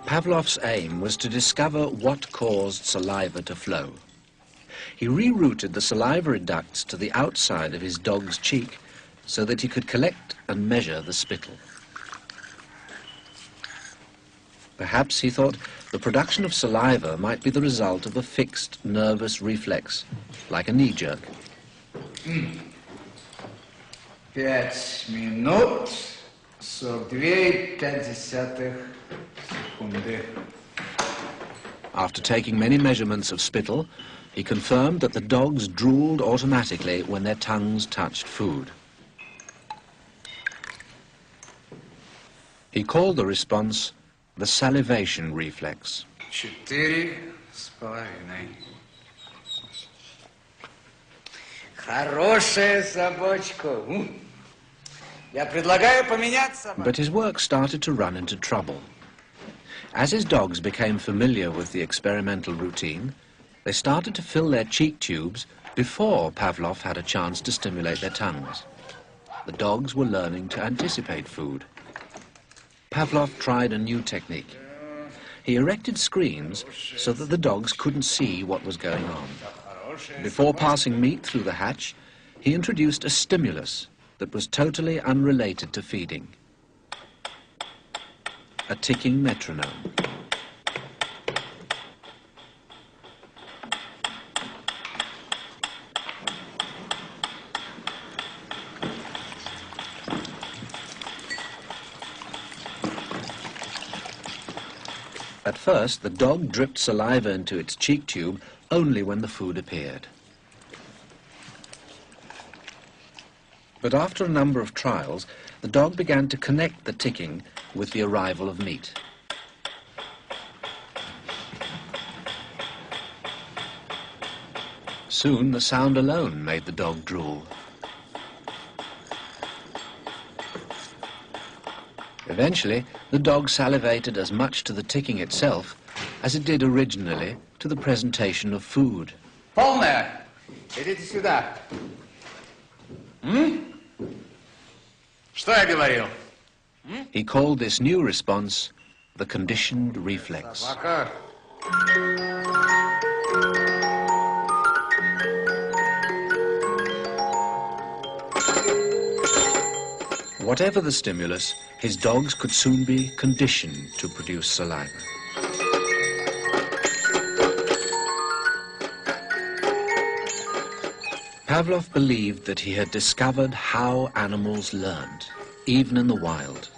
Pavlov's aim was to discover what caused saliva to flow. He rerouted the salivary ducts to the outside of his dog's cheek so that he could collect and measure the spittle. Perhaps, he thought, the production of saliva might be the result of a fixed nervous reflex, like a knee jerk. 5 минут 42,5 секунды. After taking many measurements of spittle, he confirmed that the dogs drooled automatically when their tongues touched food. He called the response the salivation reflex. 4,5. Хорошая собачка. Я предлагаю поменять собаку. But his work started to run into trouble. As his dogs became familiar with the experimental routine, they started to fill their cheek tubes before Pavlov had a chance to stimulate their tongues. The dogs were learning to anticipate food. Pavlov tried a new technique. He erected screens so that the dogs couldn't see what was going on. Before passing meat through the hatch, he introduced a stimulus that was totally unrelated to feeding. A ticking metronome. At first, the dog dripped saliva into its cheek tube only when the food appeared. But after a number of trials, the dog began to connect the ticking with the arrival of meat. Soon, the sound alone made the dog drool. Eventually, the dog salivated as much to the ticking itself as it did originally to the presentation of food. Полная. Идите сюда. Что я говорил? He called this new response the conditioned reflex. Собака. Whatever the stimulus, his dogs could soon be conditioned to produce saliva. Pavlov believed that he had discovered how animals learned, even in the wild.